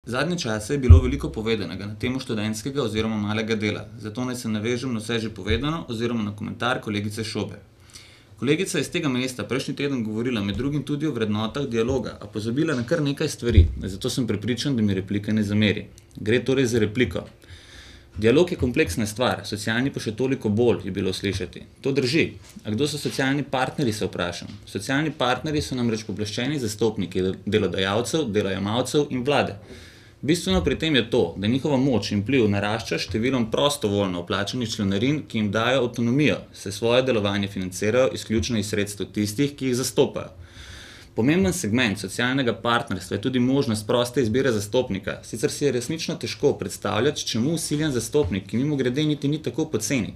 Zadnje čase je bilo veliko povedanega na temo študentskega oziroma malega dela, zato naj se navežem na vse že povedano oziroma na komentar kolegice Šobe. Kolegica je iz tega mesta prejšnji teden govorila med drugim tudi o vrednotah dialoga, a pozabila na kar nekaj stvari, zato sem prepričan, da mi replika ne zameri. Gre torej za repliko. Dialog je kompleksna stvar, socialni pa še toliko bolj je bilo slišati. To drži. A kdo so socialni partnerji, se vprašam? Socialni partnerji so namreč pooblaščeni zastopniki delodajalcev, delojemalcev in vlade. Bistveno pri tem je to, da njihova moč in vpliv narašča številom prostovoljno vplačanih članarin, ki jim dajo avtonomijo, se svoje delovanje financirajo izključno iz sredstev tistih, ki jih zastopajo. Pomemben segment socialnega partnerstva je tudi možnost proste izbire zastopnika, sicer si je resnično težko predstavljati, čemu vsiljen zastopnik, ki mimogrede niti ni tako poceni.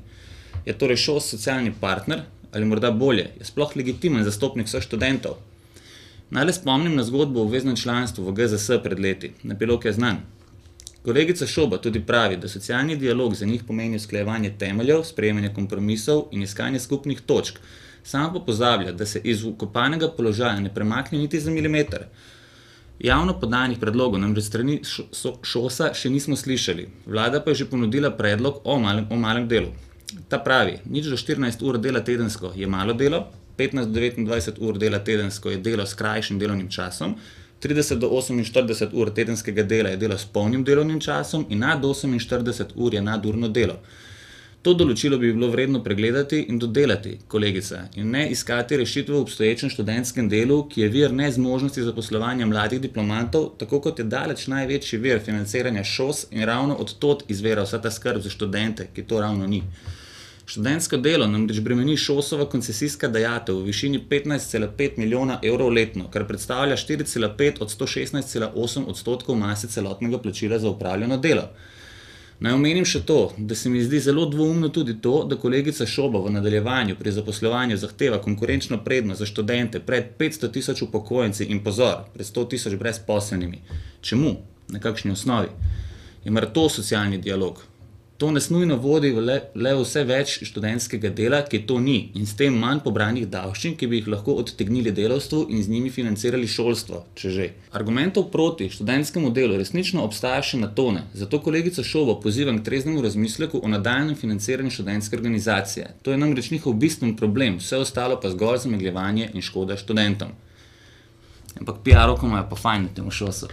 Je torej ŠOS socialni partner, ali morda bolje, je sploh legitimen zastopnik vseh študentov? Naj le spomnim na zgodbo o obveznem članstvu v GZS pred leti, epilog je znan. Kolegica Šoba tudi pravi, da socialni dialog za njih pomeni usklajevanje temeljev, sprejemanje kompromisov in iskanje skupnih točk. Sama pa pozablja, da se iz vkopanega položaja ne premakne niti za milimeter. Javno podanih predlogov namreč strani ŠOS-a še nismo slišali. Vlada pa je že ponudila predlog o malem delu. Ta pravi, nič do 14 ur dela tedensko je malo delo, 15 do 29 ur dela tedensko je delo s krajšim delovnim časom, 30 do 48 ur tedenskega dela je delo s polnim delovnim časom in nad 48 ur je nadurno delo. To določilo bi bilo vredno pregledati in dodelati, kolegica, in ne iskati rešitve v obstoječem študentskem delu, ki je vir nezmožnosti zaposlovanja mladih diplomantov, tako kot je daleč največji vir financiranja ŠOS in ravno od tod izvira vsa ta skrb za študente, ki to ravno ni. Študentsko delo namreč bremeni ŠOS-ova koncesijska dajatev v višini 15,5 milijona evrov letno, kar predstavlja 4,5 od 116,8% mase celotnega plačila za opravljeno delo. Naj omenim še to, da se mi zdi zelo dvoumno tudi to, da kolegica Šoba v nadaljevanju pri zaposlovanju zahteva konkurenčno prednost za študente pred 500 tisoč upokojenci in pozor, pred 100 tisoč brezposelnimi. Čemu? Na kakšni osnovi? Je mar to socialni dialog? To nas nujno vodi le vse več študentskega dela, ki to ni, in s tem manj pobranih davščin, ki bi jih lahko odtegnili delavstvu in z njimi financirali šolstvo, če že. Argumentov proti študentskemu delu resnično obstaja še na tone, zato kolegica Šobo pozivam k treznemu razmisleku o nadaljnjem financiranju študentske organizacije. To je namreč njihov bistven problem, vse ostalo pa zgolj zamegljevanje in škoda študentom. Ampak PR-ovko imajo pa fajn na temu ŠOS-u.